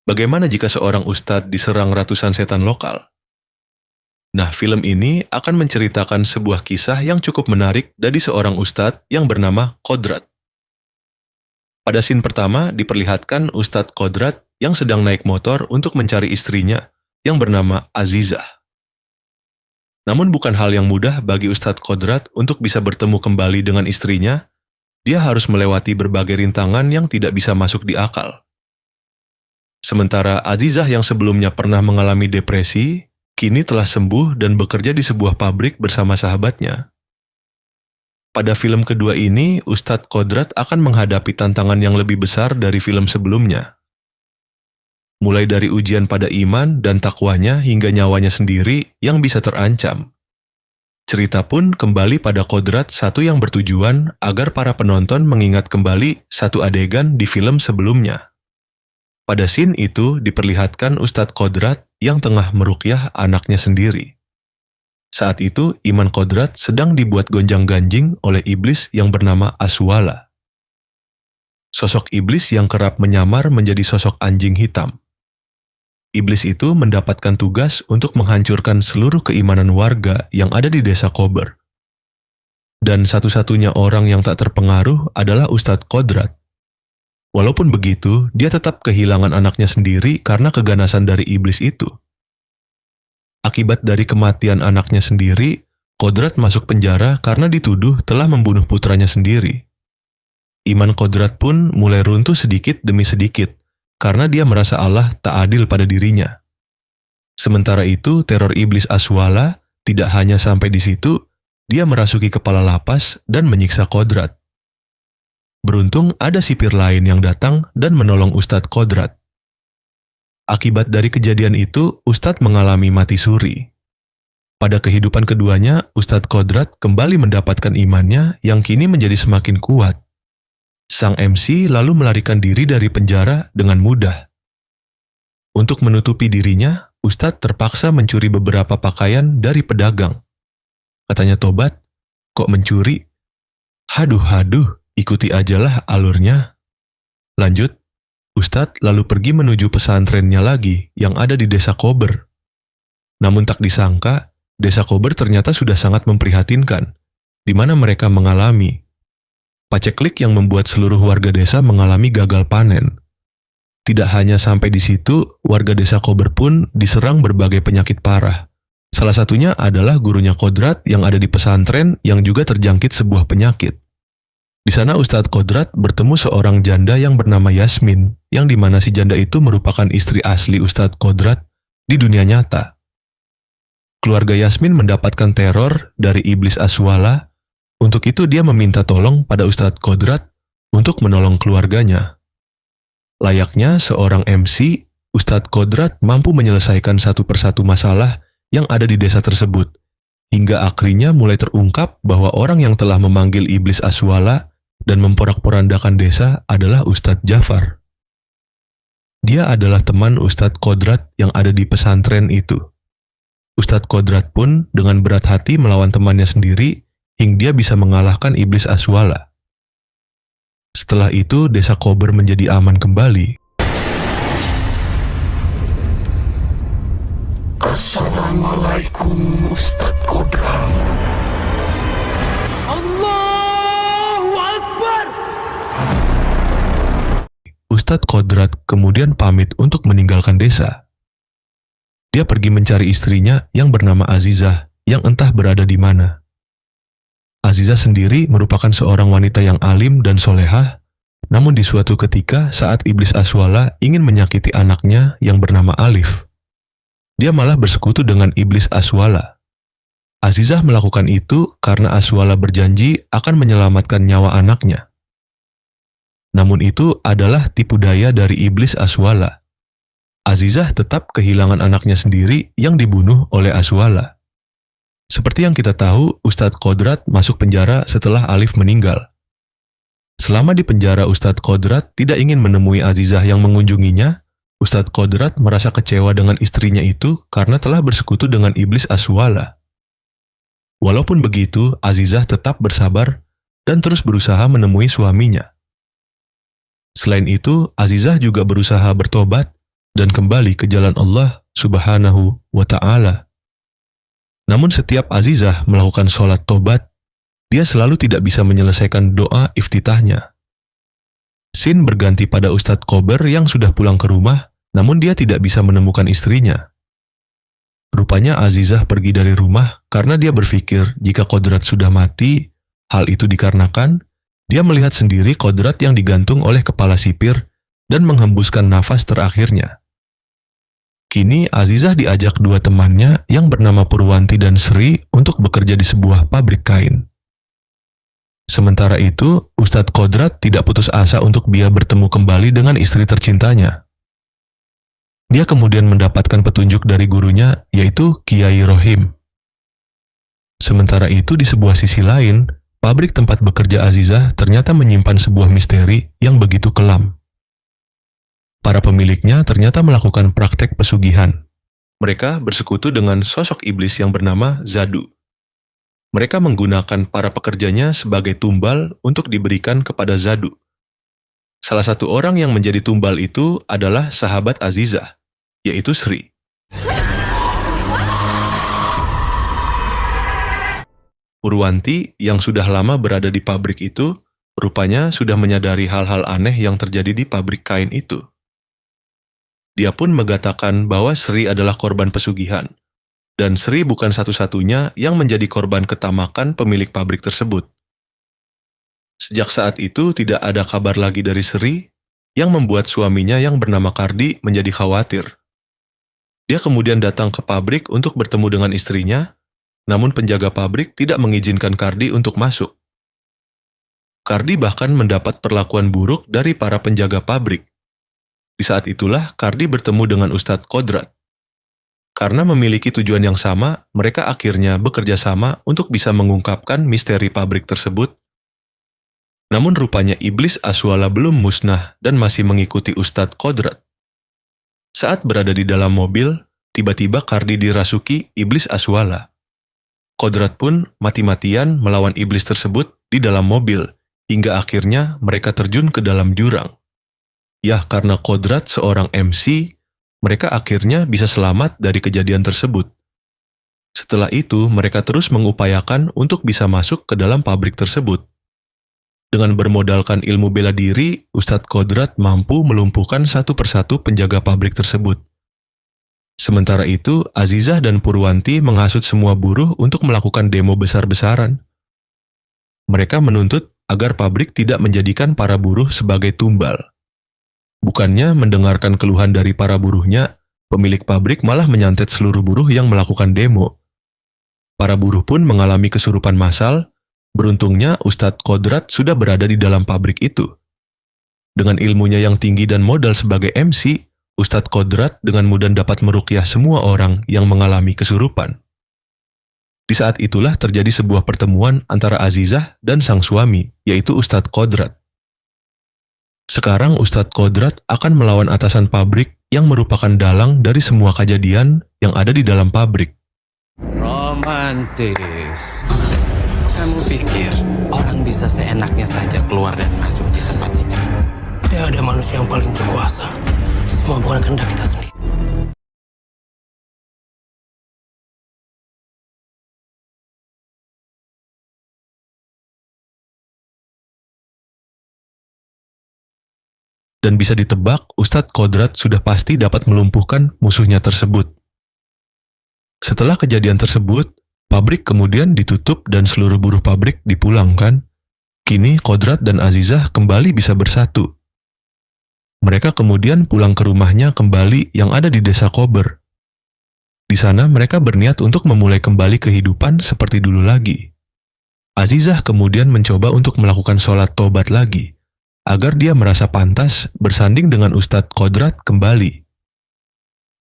Bagaimana jika seorang ustadz diserang ratusan setan lokal? Nah, film ini akan menceritakan sebuah kisah yang cukup menarik dari seorang ustadz yang bernama Kodrat. Pada scene pertama diperlihatkan Ustadz Kodrat yang sedang naik motor untuk mencari istrinya yang bernama Azizah. Namun bukan hal yang mudah bagi Ustadz Kodrat untuk bisa bertemu kembali dengan istrinya. Dia harus melewati berbagai rintangan yang tidak bisa masuk di akal. Sementara Azizah yang sebelumnya pernah mengalami depresi, kini telah sembuh dan bekerja di sebuah pabrik bersama sahabatnya. Pada film kedua ini, Ustadz Kodrat akan menghadapi tantangan yang lebih besar dari film sebelumnya. Mulai dari ujian pada iman dan takwanya hingga nyawanya sendiri yang bisa terancam. Cerita pun kembali pada kodrat satu yang bertujuan agar para penonton mengingat kembali satu adegan di film sebelumnya. Pada scene itu diperlihatkan Ustadz Kodrat yang tengah meruqyah anaknya sendiri. Saat itu iman Kodrat sedang dibuat gonjang-ganjing oleh iblis yang bernama Aswala. Sosok iblis yang kerap menyamar menjadi sosok anjing hitam. Iblis itu mendapatkan tugas untuk menghancurkan seluruh keimanan warga yang ada di desa Kober. Dan satu-satunya orang yang tak terpengaruh adalah Ustadz Kodrat. Walaupun begitu, dia tetap kehilangan anaknya sendiri karena keganasan dari iblis itu. Akibat dari kematian anaknya sendiri, Kodrat masuk penjara karena dituduh telah membunuh putranya sendiri. Iman Kodrat pun mulai runtuh sedikit demi sedikit, karena dia merasa Allah tak adil pada dirinya. Sementara itu, teror iblis Aswala tidak hanya sampai di situ, dia merasuki kepala lapas dan menyiksa Kodrat. Beruntung ada sipir lain yang datang dan menolong Ustadz Kodrat. Akibat dari kejadian itu, Ustadz mengalami mati suri. Pada kehidupan keduanya, Ustadz Kodrat kembali mendapatkan imannya yang kini menjadi semakin kuat. Sang MC lalu melarikan diri dari penjara dengan mudah. Untuk menutupi dirinya, Ustadz terpaksa mencuri beberapa pakaian dari pedagang. Katanya tobat, kok mencuri? Haduh, ikuti ajalah alurnya. Lanjut, Ustadz lalu pergi menuju pesantrennya lagi yang ada di desa Kober. Namun tak disangka, desa Kober ternyata sudah sangat memprihatinkan, di mana mereka mengalami paceklik yang membuat seluruh warga desa mengalami gagal panen. Tidak hanya sampai di situ, warga desa Kober pun diserang berbagai penyakit parah. Salah satunya adalah gurunya Kodrat yang ada di pesantren yang juga terjangkit sebuah penyakit. Di sana Ustadz Kodrat bertemu seorang janda yang bernama Yasmin, yang dimana si janda itu merupakan istri asli Ustadz Kodrat di dunia nyata. Keluarga Yasmin mendapatkan teror dari iblis Aswala. Untuk itu dia meminta tolong pada Ustadz Kodrat untuk menolong keluarganya. Layaknya seorang MC, Ustadz Kodrat mampu menyelesaikan satu persatu masalah yang ada di desa tersebut, hingga akhirnya mulai terungkap bahwa orang yang telah memanggil iblis Aswala dan memporak-porandakan desa adalah Ustadz Jafar. Dia adalah teman Ustadz Kodrat yang ada di pesantren itu. Ustadz Kodrat pun dengan berat hati melawan temannya sendiri, hingga dia bisa mengalahkan iblis Aswala. Setelah itu, desa Kober menjadi aman kembali. Assalamualaikum Ustadz Kodrat. Allahu Akbar. Ustadz Kodrat kemudian pamit untuk meninggalkan desa. Dia pergi mencari istrinya yang bernama Azizah, yang entah berada di mana. Azizah sendiri merupakan seorang wanita yang alim dan solehah, namun di suatu ketika saat iblis Aswala ingin menyakiti anaknya yang bernama Alif, dia malah bersekutu dengan iblis Aswala. Azizah melakukan itu karena Aswala berjanji akan menyelamatkan nyawa anaknya. Namun itu adalah tipu daya dari iblis Aswala. Azizah tetap kehilangan anaknya sendiri yang dibunuh oleh Aswala. Seperti yang kita tahu, Ustadz Kodrat masuk penjara setelah Alif meninggal. Selama di penjara, Ustadz Kodrat tidak ingin menemui Azizah yang mengunjunginya. Ustadz Kodrat merasa kecewa dengan istrinya itu karena telah bersekutu dengan iblis Aswala. Walaupun begitu, Azizah tetap bersabar dan terus berusaha menemui suaminya. Selain itu, Azizah juga berusaha bertobat dan kembali ke jalan Allah Subhanahu wa Ta'ala. Namun setiap Azizah melakukan sholat tobat, dia selalu tidak bisa menyelesaikan doa iftitahnya. Scene berganti pada Ustadz Kober yang sudah pulang ke rumah, namun dia tidak bisa menemukan istrinya. Rupanya Azizah pergi dari rumah karena dia berpikir jika Kodrat sudah mati, hal itu dikarenakan dia melihat sendiri Kodrat yang digantung oleh kepala sipir dan menghembuskan nafas terakhirnya. Kini Azizah diajak dua temannya yang bernama Purwanti dan Sri untuk bekerja di sebuah pabrik kain. Sementara itu, Ustadz Kodrat tidak putus asa untuk dia bertemu kembali dengan istri tercintanya. Dia kemudian mendapatkan petunjuk dari gurunya, yaitu Kiai Rohim. Sementara itu, di sebuah sisi lain, pabrik tempat bekerja Azizah ternyata menyimpan sebuah misteri yang begitu kelam. Para pemiliknya ternyata melakukan praktek pesugihan. Mereka bersekutu dengan sosok iblis yang bernama Zadu. Mereka menggunakan para pekerjanya sebagai tumbal untuk diberikan kepada Zadu. Salah satu orang yang menjadi tumbal itu adalah sahabat Azizah, yaitu Sri. Purwanti yang sudah lama berada di pabrik itu, rupanya sudah menyadari hal-hal aneh yang terjadi di pabrik kain itu. Dia pun mengatakan bahwa Sri adalah korban pesugihan, dan Sri bukan satu-satunya yang menjadi korban ketamakan pemilik pabrik tersebut. Sejak saat itu tidak ada kabar lagi dari Sri, yang membuat suaminya yang bernama Kardi menjadi khawatir. Dia kemudian datang ke pabrik untuk bertemu dengan istrinya, namun penjaga pabrik tidak mengizinkan Kardi untuk masuk. Kardi bahkan mendapat perlakuan buruk dari para penjaga pabrik. Di saat itulah Kardi bertemu dengan Ustadz Kodrat. Karena memiliki tujuan yang sama, mereka akhirnya bekerja sama untuk bisa mengungkapkan misteri pabrik tersebut. Namun rupanya iblis Aswala belum musnah dan masih mengikuti Ustadz Kodrat. Saat berada di dalam mobil, tiba-tiba Kardi dirasuki iblis Aswala. Kodrat pun mati-matian melawan iblis tersebut di dalam mobil, hingga akhirnya mereka terjun ke dalam jurang. Ya, karena Kodrat seorang MC, mereka akhirnya bisa selamat dari kejadian tersebut. Setelah itu, mereka terus mengupayakan untuk bisa masuk ke dalam pabrik tersebut. Dengan bermodalkan ilmu bela diri, Ustadz Kodrat mampu melumpuhkan satu persatu penjaga pabrik tersebut. Sementara itu, Azizah dan Purwanti menghasut semua buruh untuk melakukan demo besar-besaran. Mereka menuntut agar pabrik tidak menjadikan para buruh sebagai tumbal. Bukannya mendengarkan keluhan dari para buruhnya, pemilik pabrik malah menyantet seluruh buruh yang melakukan demo. Para buruh pun mengalami kesurupan massal. Beruntungnya Ustadz Kodrat sudah berada di dalam pabrik itu. Dengan ilmunya yang tinggi dan modal sebagai MC, Ustadz Kodrat dengan mudah dapat meruqyah semua orang yang mengalami kesurupan. Di saat itulah terjadi sebuah pertemuan antara Azizah dan sang suami, yaitu Ustadz Kodrat. Sekarang Ustadz Kodrat akan melawan atasan pabrik yang merupakan dalang dari semua kejadian yang ada di dalam pabrik. Romantis. Kamu pikir orang bisa seenaknya saja keluar dan masuk di tempat ini? Tidak ada manusia yang paling berkuasa. Semua bukan kehendak kita sendiri. Dan bisa ditebak, Ustadz Kodrat sudah pasti dapat melumpuhkan musuhnya tersebut. Setelah kejadian tersebut, pabrik kemudian ditutup dan seluruh buruh pabrik dipulangkan. Kini Kodrat dan Azizah kembali bisa bersatu. Mereka kemudian pulang ke rumahnya kembali yang ada di desa Kober. Di sana mereka berniat untuk memulai kembali kehidupan seperti dulu lagi. Azizah kemudian mencoba untuk melakukan sholat tobat lagi, agar dia merasa pantas bersanding dengan Ustadz Kodrat kembali.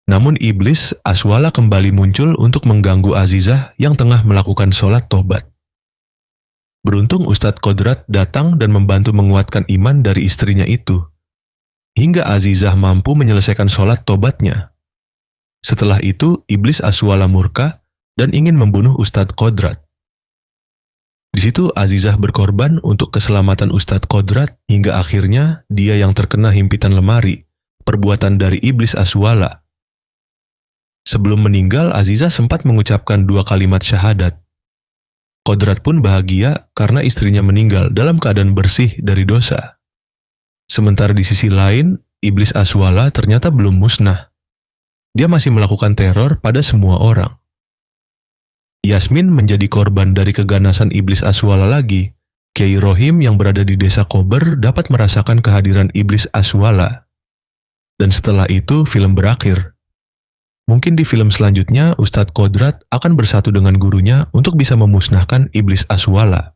Namun iblis Aswala kembali muncul untuk mengganggu Azizah yang tengah melakukan sholat tobat. Beruntung Ustadz Kodrat datang dan membantu menguatkan iman dari istrinya itu, hingga Azizah mampu menyelesaikan sholat tobatnya. Setelah itu, iblis Aswala murka dan ingin membunuh Ustadz Kodrat. Di situ Azizah berkorban untuk keselamatan Ustadz Kodrat hingga akhirnya dia yang terkena himpitan lemari perbuatan dari iblis Aswala. Sebelum meninggal, Aziza sempat mengucapkan 2 kalimat syahadat. Kodrat pun bahagia karena istrinya meninggal dalam keadaan bersih dari dosa. Sementara di sisi lain, iblis Aswala ternyata belum musnah. Dia masih melakukan teror pada semua orang. Yasmin menjadi korban dari keganasan iblis Aswala lagi. Kiai Rohim yang berada di desa Kober dapat merasakan kehadiran iblis Aswala. Dan setelah itu film berakhir. Mungkin di film selanjutnya Ustadz Kodrat akan bersatu dengan gurunya untuk bisa memusnahkan iblis Aswala.